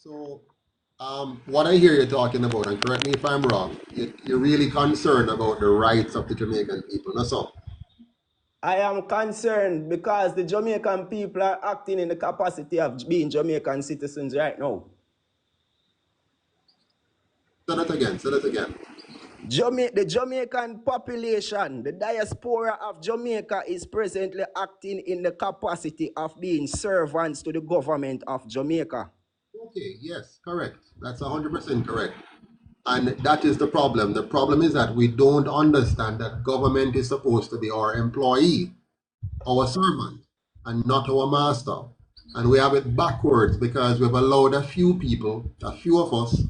So, what I hear you talking about, and correct me if I'm wrong, you're really concerned about the rights of the Jamaican people. No, so I am concerned because the Jamaican people are acting in the capacity of being Jamaican citizens right now. say that again. Say that again. The Jamaican population, the diaspora of Jamaica is presently acting in the capacity of being servants to the government of Jamaica. Okay. Yes. Correct. That's 100% correct. And that is the problem. The problem is that we don't understand that government is supposed to be our employee, our servant, and not our master. And we have it backwards because we've allowed a few people, a few of us,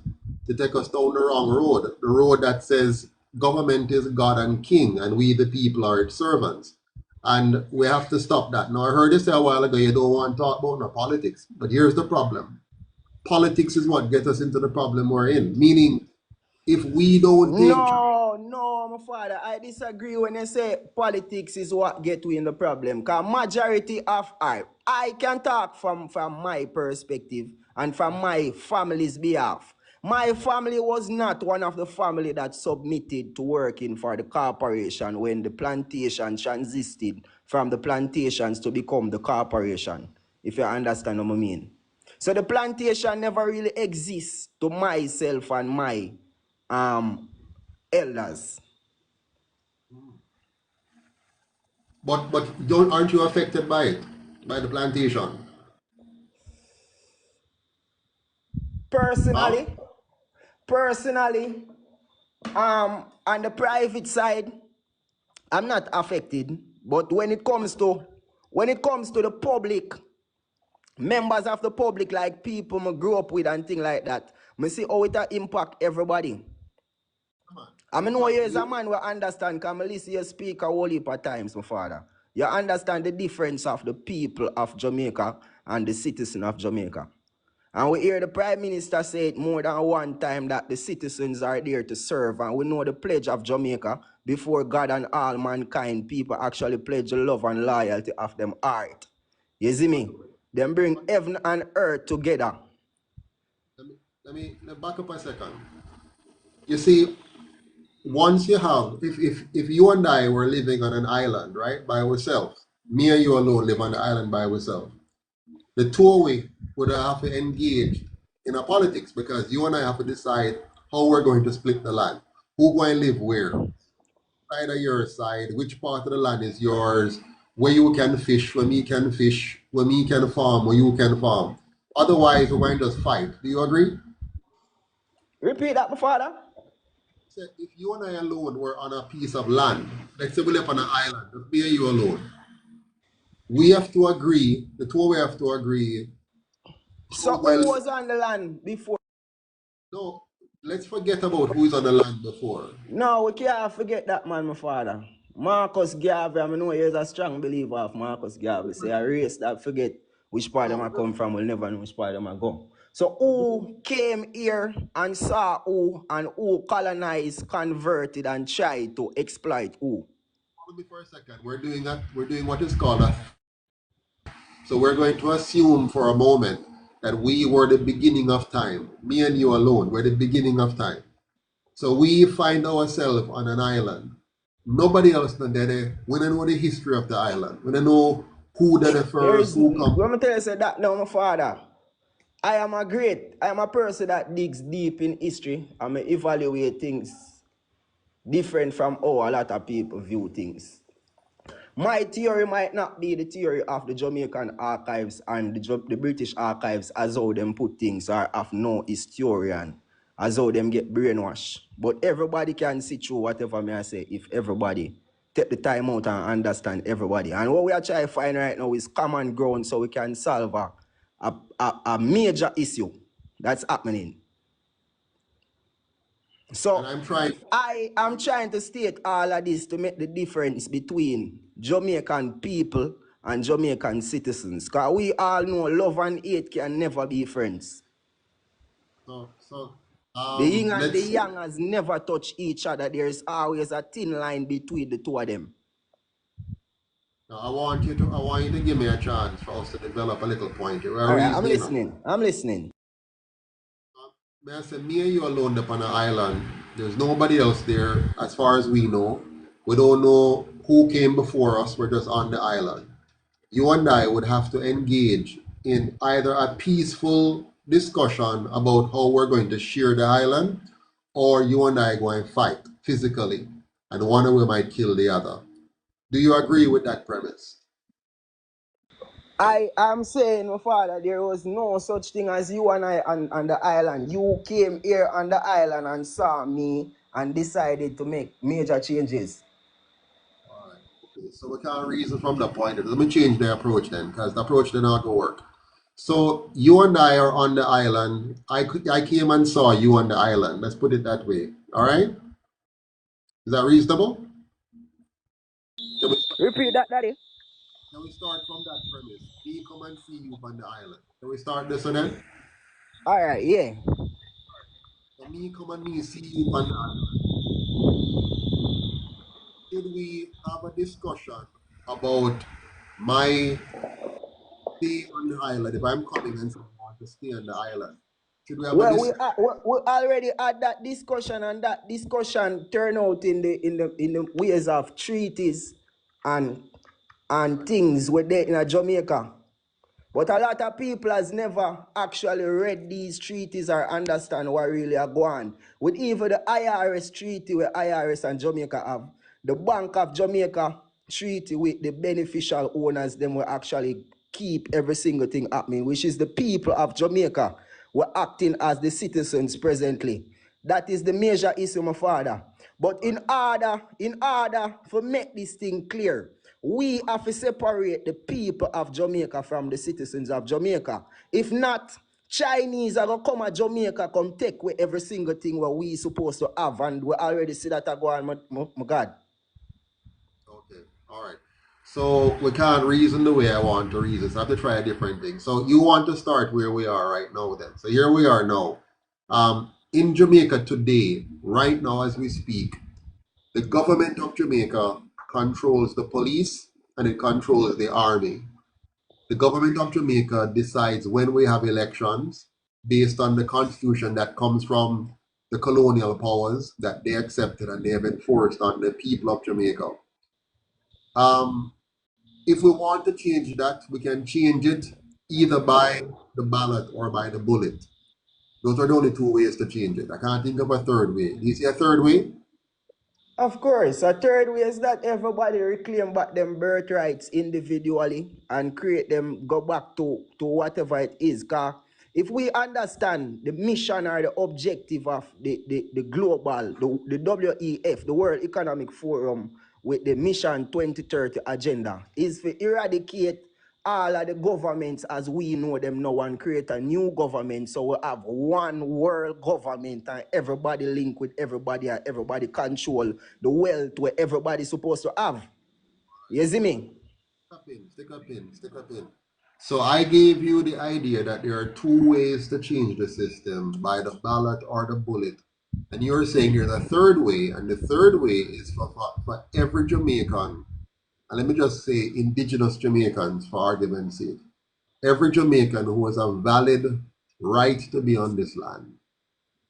to take us down the wrong road. The road that says government is God and King, and we, the people, are its servants. And we have to stop that. Now, I heard you say a while ago you don't want to talk about no politics, but here's the problem. Politics is what gets us into the problem we're in. Meaning, if we don't take No, my father, I disagree when they say politics is what get we in the problem. Because majority of I can talk from my perspective and from my family's behalf. My family was not one of the family that submitted to working for the corporation when the plantation transited from the plantations to become the corporation, if you understand what I mean. So the plantation never really exists to myself and my um elders. but don't aren't you affected by it, by the plantation? Huh? Personally, personally, on the private side, I'm not affected. But when it comes to the public, members of the public, like people I grew up with and things like that, I see how it impact everybody. Come on. I mean, no But years a you man will understand, because I listen you speak a whole heap of times, my father. You understand the difference of the people of Jamaica and the citizen of Jamaica. And we hear the Prime Minister say it more than one time that the citizens are there to serve. And we know the pledge of Jamaica, before God and all mankind, people actually pledge the love and loyalty of them heart. You see but, me? Them bring but heaven and earth together. let me back up a second. You see, once you have if you and I were living on an island, right, by ourselves, me and you alone live on the island by ourselves, the two of we would have to engage in a politics because you and I have to decide how we're going to split the land. Who going to live where? Side of your side, which part of the land is yours, where you can fish, where me can fish, where me can farm, where you can farm. Otherwise, we're going to just fight. Do you agree? Repeat that, my father. So if you and I alone were on a piece of land, let's say we live on an island, just me and you alone, we have to agree, the two of we have to agree So how who well. was on the land before? No, let's forget about who is on the land before. No, we can't forget that man, my father. Marcus Garvey, I know he's a strong believer of Marcus Garvey. Say a race that forget which part of them I come from will never know which part of them I go. So who came here and saw who, and who colonized, converted, and tried to exploit who? Hold me for a second. We're doing that. We're doing what is called a. So we're going to assume for a moment that we were the beginning of time. Me and you alone. We're the beginning of time. So we find ourselves on an island. Nobody else know that. We don't know the history of the island. We don't know who did it There first, is, who come. let me tell you say that now, my father. I am a person that digs deep in history. I may evaluate things different from how a lot of people view things. My theory might not be the theory of the Jamaican archives and the British archives as how them put things, or of no historian, as how them get brainwashed. But everybody can see through whatever may I say if everybody take the time out and understand everybody. And what we are trying to find right now is common ground so we can solve a major issue that's happening. And So I'm trying. I am trying to state all of this to make the difference between Jamaican people and Jamaican citizens. Because we all know love and hate can never be friends. So The yin and the let's. yang has never touched each other. There is always a thin line between the two of them. Now I want you to give me a chance for us to develop a little point here. We're All right, I'm reasoning. listening. I'm listening. May I say, me and you alone up on an island. There's nobody else there, as far as we know. We don't know who came before us. We're just on the island. You and I would have to engage in either a peaceful discussion about how we're going to share the island, or you and I go and fight physically, and one of we might kill the other. Do you agree with that premise? I am saying, my father, there was no such thing as you and I on the island. You came here on the island and saw me and decided to make major changes. All right. Okay. So we can't reason from the point. Let me change the approach then, because the approach did not go work. So you and I are on the island. I came and saw you on the island. Let's put it that way. All right. Is that reasonable? Can we Repeat that, daddy. can we start from that premise? Me come and see you on the island. Can we start this one then? All right, yeah. So me come and me see you on the island. Should we have a discussion about my stay on the island? If I'm coming and say I want to stay on the island, should we have a Well, discussion? we already had that discussion, and that discussion turned out in the ways of treaties and things with there in Jamaica. But a lot of people has never actually read these treaties or understand what really are going on. With even the IRS treaty where IRS and Jamaica have, the Bank of Jamaica treaty with the beneficial owners, them will actually keep every single thing happening, which is the people of Jamaica were acting as the citizens presently. That is the major issue, my father. But in order to make this thing clear, we have to separate the people of Jamaica from the citizens of Jamaica. If not, Chinese are gonna come at Jamaica, come take away every single thing what we supposed to have, and we already see that go on, my God. Okay, all right. So we can't reason the way I want to reason. So I have to try a different thing. So you want to start where we are right now then. So here we are now. In Jamaica today, right now as we speak, the government of Jamaica controls the police and it controls the army. The government of Jamaica decides when we have elections based on the constitution that comes from the colonial powers that they accepted and they have enforced on the people of Jamaica. Um, if we want to change that, we can change it either by the ballot or by the bullet. Those are the only two ways to change it. I can't think of a third way. Do you see a third way? Of course, a third way is that everybody reclaim back them birthrights individually and create them, go back to whatever it is. Cause if we understand the mission or the objective of the global, the WEF, the World Economic Forum, with the Mission 2030 agenda, is to eradicate all of the governments as we know them now and create a new government. So we have one world government and everybody link with everybody and everybody control the wealth where everybody's supposed to have. You see me? Stick a pin, stick a pin, stick a pin. So I gave you the idea that there are two ways to change the system, by the ballot or the bullet. And you're saying there's a third way, and the third way is for every Jamaican, and let me just say indigenous Jamaicans for argument's sake. Every Jamaican who has a valid right to be on this land,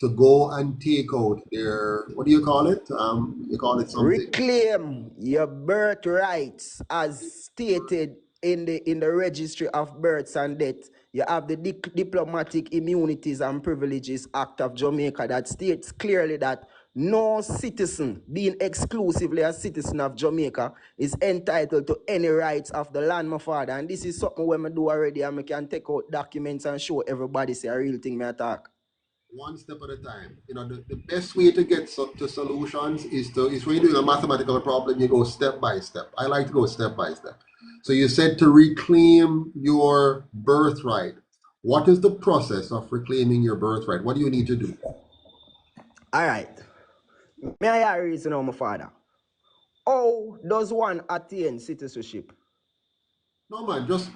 to go and take out their, what do you call it? You call it something. Reclaim your birthrights as stated in the registry of births and death. You have the Diplomatic Immunities and Privileges Act of Jamaica that states clearly that no citizen, being exclusively a citizen of Jamaica, is entitled to any rights of the land, my father. And this is something we do already, and we can take out documents and show everybody say a real thing me attack. One step at a time. The best way to get to solutions is when you're doing a mathematical problem, you go step by step. I like to go step by step. So you said to reclaim your birthright. What is the process of reclaiming your birthright? What do you need to do? All right. May I hear a reason, my father? How does one attain citizenship? No man, just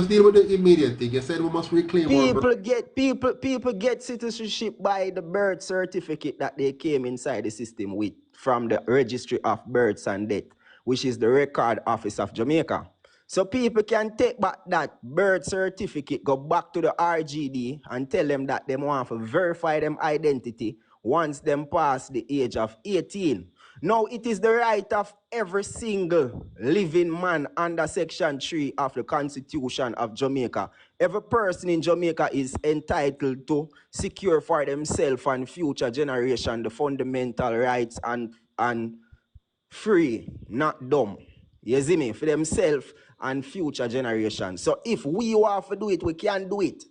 deal with the immediate thing. You said we must reclaim our birth. People get citizenship by the birth certificate that they came inside the system with from the registry of births and death, which is the record office of Jamaica. So people can take back that birth certificate, go back to the RGD and tell them that they want to verify them identity once them pass the age of 18. Now it is the right of every single living man under Section 3 of the Constitution of Jamaica. Every person in Jamaica is entitled to secure for themselves and future generation the fundamental rights and free, not dumb. You see me? For themselves and future generations. So if we want to do it, we can do it.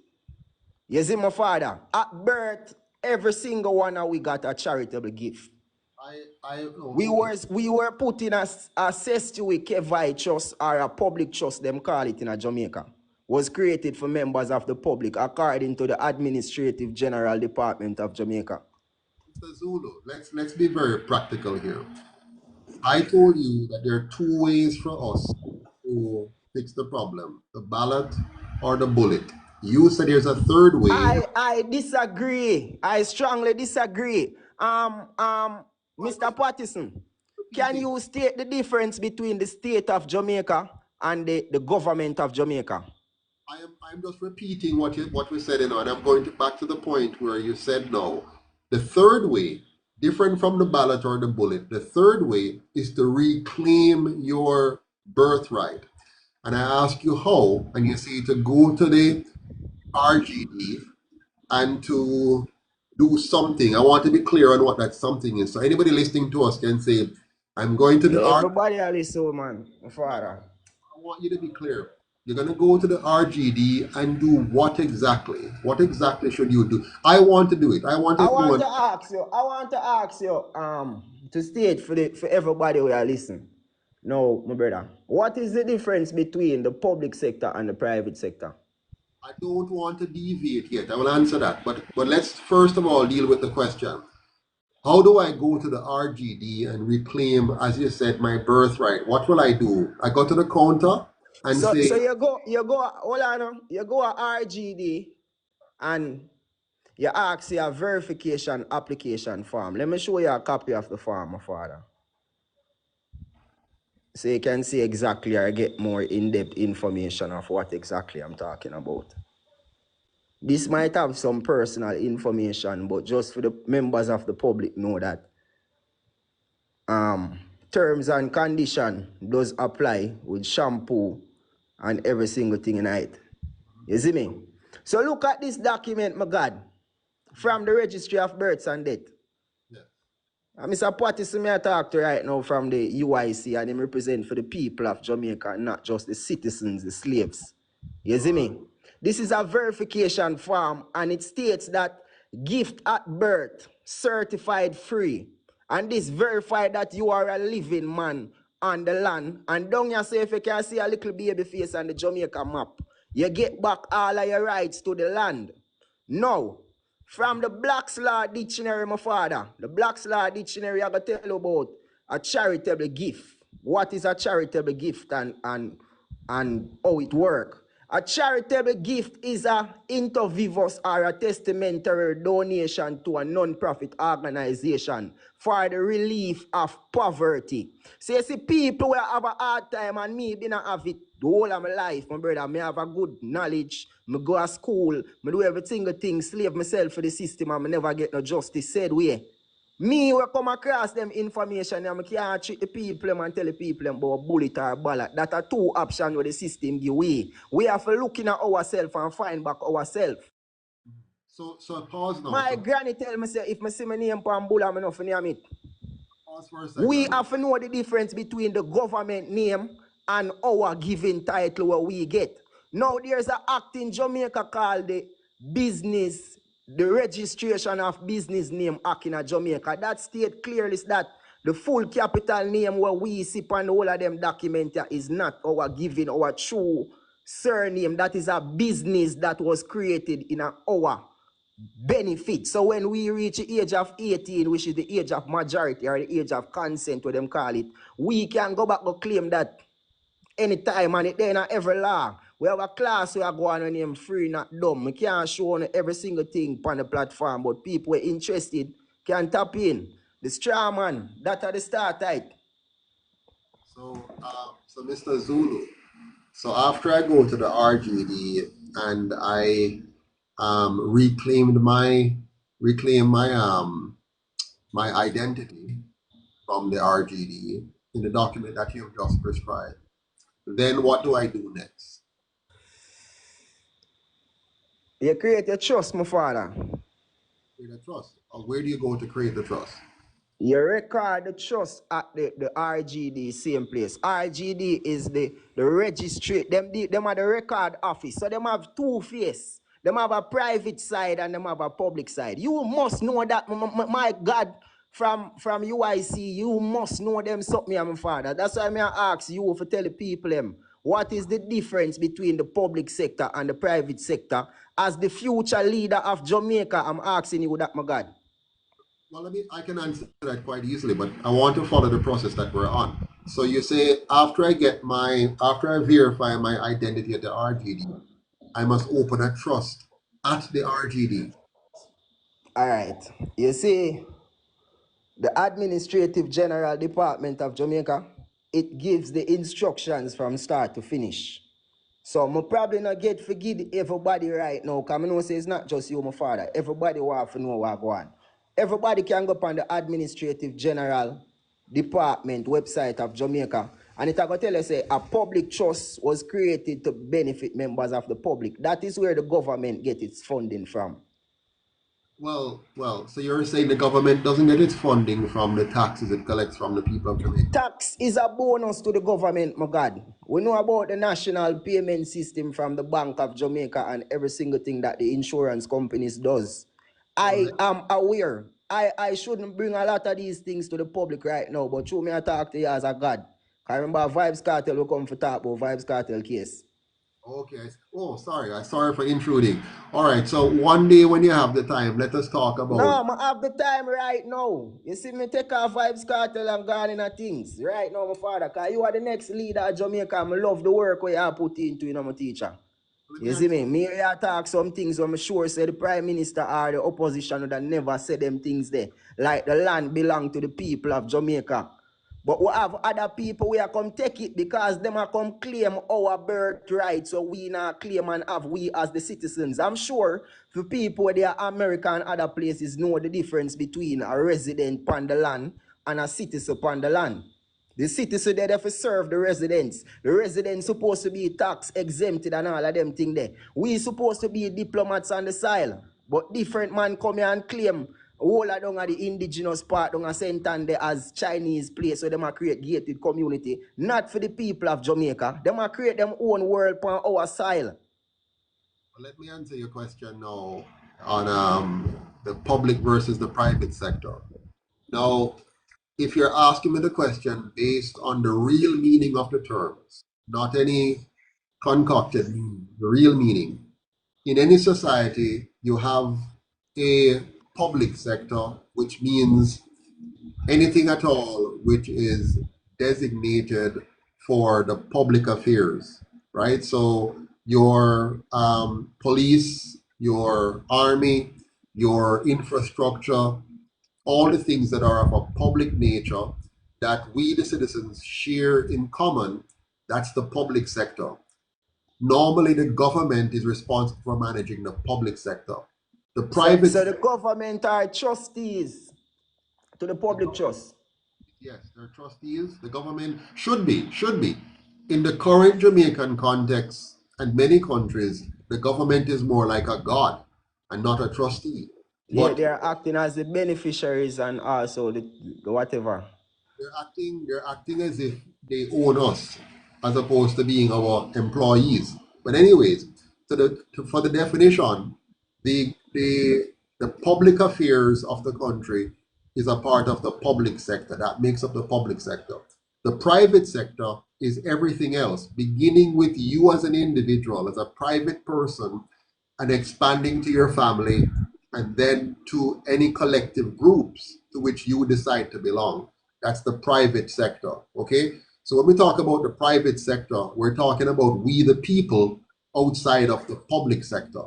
You see my father? At birth, every single one of we got a charitable gift. We were put in a Sestuic Kevite trust or a public trust, them call it in a Jamaica. Was created for members of the public according to the Administrative General Department of Jamaica. Mr. Zulu, let's be very practical here. I told you that there are two ways for us to fix the problem: the ballot or the bullet. You said there's a third way. I disagree. I strongly disagree. Mr. Patterson, can you state the difference between the state of Jamaica and the government of Jamaica? I'm just repeating what we said, and I'm going back to the point where you said no. The third way, different from the ballot or the bullet, the third way is to reclaim your birthright. And I ask you how, and you say to go to the RGD and to do something. I want to be clear on what that something is. So anybody listening to us can say, I'm going to the RGD. Everybody listen, man. Father. I want you to be clear. You're going to go to the RGD and do what exactly? What exactly should you do? I want to do it. I want to ask you to state for everybody who are listening. No, my brother. What is the difference between the public sector and the private sector? I don't want to deviate yet. I will answer that. But let's first of all deal with the question. How do I go to the RGD and reclaim, as you said, my birthright? What will I do? I go to the counter and say. So you go, hold on, you go to RGD and you ask your verification application form. Let me show you a copy of the form, my father. So you can see exactly or get more in-depth information of what exactly I'm talking about. This might have some personal information, but just for the members of the public know that terms and condition does apply with shampoo and every single thing in it. You see me? So look at this document, my God, from the Registry of Births and Death. Mr. Patterson, me I talk to right now from the UIC, and him represent for the people of Jamaica, not just the citizens, the slaves. You see me? This is a verification form, and it states that gift at birth, certified free. And this verified that you are a living man on the land. And down here, say if you can see a little baby face on the Jamaica map, you get back all of your rights to the land. Now, from the Black's Law Dictionary, my father, the Black's Law Dictionary, I going to tell you about a charitable gift. What is a charitable gift and how it works? A charitable gift is a inter vivos or a testamentary donation to a non-profit organization for the relief of poverty. So you see, people will have a hard time, and me been have it the whole of my life, my brother. Me have a good knowledge, me go to school, me do every single thing, slave myself for the system, and me never get no justice said way. Me will come across them information and I can't treat the people and tell the people about bullet or ballot. That are two options where the system give way. We have to look in at ourselves and find back ourselves. So pause now. My granny tell me, say, if I see my name on bull, I'm enough to name it. Pause for a second. We have to know the difference between the government name and our given title what we get. Now there's an act in Jamaica called the Registration of Business Name Act in Jamaica. That state clearly that the full capital name where we see on all of them document is not our given, our true surname. That is a business that was created in our benefit. So when we reach the age of 18, which is the age of majority or the age of consent, what them call it, we can go back and claim that anytime, and it there in every law. We have a class we are going on name free, not dumb. We can't show on every single thing on the platform, but people who are interested can tap in. The straw man, that are the start type. So Mr. Zulu, So after I go to the RGD and I reclaimed my identity from the RGD in the document that you've just prescribed, then what do I do next? You create a trust, my father. Create a trust. Or where do you go to create the trust? You record the trust at the RGD same place. RGD is the registry. Them are the record office. So them have two faces. Them have a private side and them have a public side. You must know that, my God, from UIC, you must know them something, my father. That's why I ask you to tell the people them what is the difference between the public sector and the private sector. As the future leader of Jamaica, I'm asking you that, my God. Well, I can answer that quite easily, but I want to follow the process that we're on. So you say after I verify my identity at the RGD, I must open a trust at the RGD. All right. You see, the Administrative General Department of Jamaica, it gives the instructions from start to finish. So I'm probably not get forgive everybody right now, because I know say it's not just you, my father. Everybody want to know what go on. Everybody can go up on the Administrative General Department website of Jamaica, and it will tell you say a public trust was created to benefit members of the public. That is where the government get its funding from. So you're saying the government doesn't get its funding from the taxes it collects from the people of Jamaica? Tax is a bonus to the government, my God. We know about the national payment system from the Bank of Jamaica and every single thing that the insurance companies does. I am aware. I shouldn't bring a lot of these things to the public right now, but through me I talk to you as a God. I remember Vibes Cartel will come for talk about Vibes Cartel case. Okay. Oh, sorry. I'm sorry for intruding. All right. So one day when you have the time, let us talk about. No, I have the time right now. You see me take off Vibes Cartel and gone in things. Right now, my father, because you are the next leader of Jamaica. I love the work where you have put into, my teacher. You see me? Me here talk some things I'm sure say the Prime Minister or the opposition would have never said them things there. Like the land belong to the people of Jamaica. But we have other people where come take it because them are come claim our birthright, so we not claim and have we as the citizens. I'm sure for people where they are American and other places know the difference between a resident upon the land and a citizen upon the land. The citizen there to serve the residents. The residents supposed to be tax exempted and all of them thing there. We supposed to be diplomats on the soil. But different man come here and claim all of them are the indigenous part down a Saint-Anne as Chinese place, so they might create gated community. Not for the people of Jamaica. They might create them own world on our soil. Let me answer your question now on the public versus the private sector. Now, if you're asking me the question based on the real meaning of the terms, not any concocted meaning, the real meaning, in any society, you have a public sector, which means anything at all which is designated for the public affairs, right? So your police, your army, your infrastructure, all the things that are of a public nature that we, the citizens, share in common, that's the public sector. Normally, the government is responsible for managing the public sector. The private. So the government are trustees to the public trust. Yes, they're trustees. The government should be. In the current Jamaican context and many countries, the government is more like a god and not a trustee. Yeah, But they are acting as the beneficiaries and also the whatever. they're acting as if they own us, as opposed to being our employees. But anyways, for the definition, the public affairs of the country is a part of the public sector. That makes up the public sector. The private sector is everything else, beginning with you as an individual, as a private person, and expanding to your family, and then to any collective groups to which you decide to belong. That's the private sector. Okay. So when we talk about the private sector, we're talking about we the people outside of the public sector.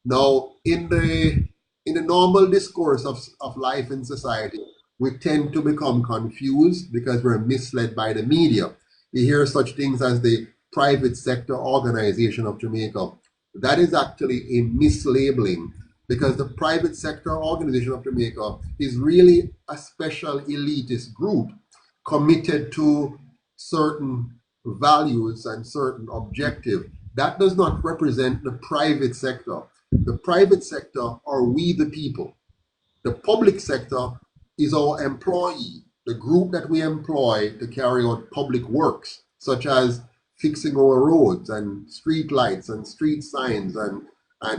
Now, in the normal discourse of life in society, we tend to become confused because we're misled by the media. You hear such things as the private sector organization of Jamaica. That is actually a mislabeling because the private sector organization of Jamaica is really a special elitist group committed to certain values and certain objective. That does not represent the private sector. The private sector are we the people. The public sector is our employee, the group that we employ to carry out public works, such as fixing our roads and street lights and street signs and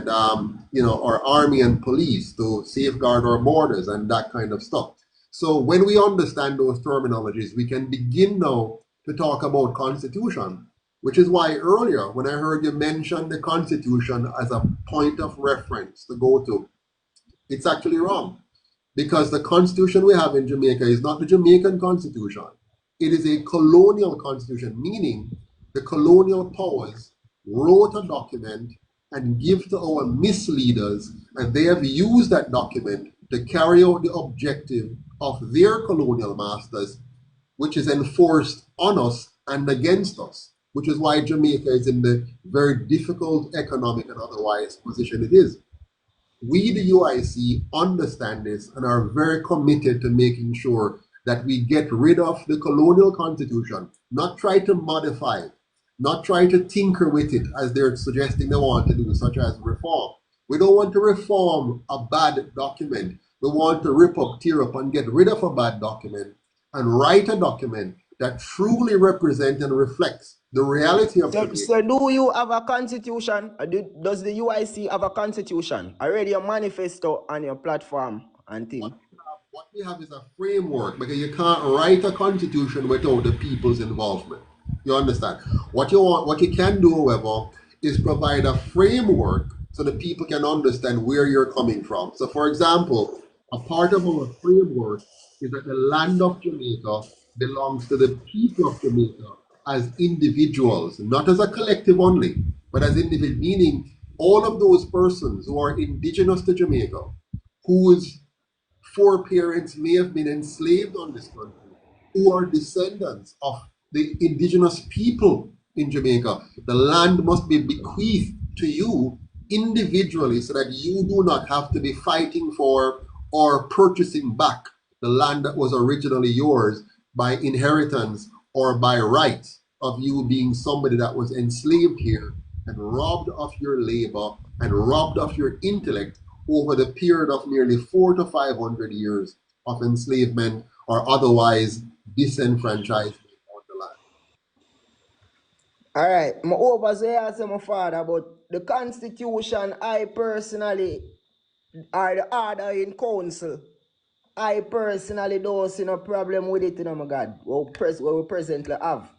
our army and police to safeguard our borders and that kind of stuff. So when we understand those terminologies, we can begin now to talk about constitution, which is why earlier when I heard you mention the constitution as a point of reference to go to, it's actually wrong because the constitution we have in Jamaica is not the Jamaican constitution. It is a colonial constitution, meaning the colonial powers wrote a document and give to our misleaders, and they have used that document to carry out the objective of their colonial masters, which is enforced on us and against us, which is why Jamaica is in the very difficult economic and otherwise position it is. We, the UIC, understand this and are very committed to making sure that we get rid of the colonial constitution, not try to modify it, not try to tinker with it as they're suggesting they want to do, such as reform. We don't want to reform a bad document. We want to rip up, tear up, and get rid of a bad document and write a document that truly represents and reflects the reality of Jamaica. So do you have a constitution? Does the UIC have a constitution? Already a manifesto on your platform and thing? What we have is a framework because you can't write a constitution without the people's involvement. You understand? What you can do, however, is provide a framework so the people can understand where you're coming from. So, for example, a part of our framework is that the land of Jamaica belongs to the people of Jamaica as individuals, not as a collective only, but as individuals, meaning all of those persons who are indigenous to Jamaica, whose foreparents may have been enslaved on this country, who are descendants of the indigenous people in Jamaica. The land must be bequeathed to you individually so that you do not have to be fighting for or purchasing back the land that was originally yours by inheritance or by right of you being somebody that was enslaved here and robbed of your labor and robbed of your intellect over the period of nearly 400 to 500 years of enslavement or otherwise disenfranchisement on the land. All right, my overseer say my father, but the constitution, I personally, or the order in council, I personally don't see no problem with it, my God, what we presently have.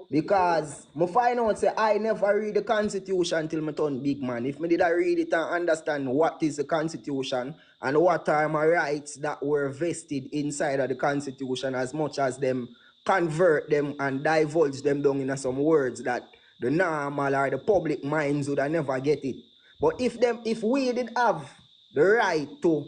Because I find out say I never read the constitution till I turn big man. If I did I read it and understand what is the constitution and what are my rights that were vested inside of the constitution, as much as them convert them and divulge them down in some words that the normal or the public minds would never get it. But if we did have the right to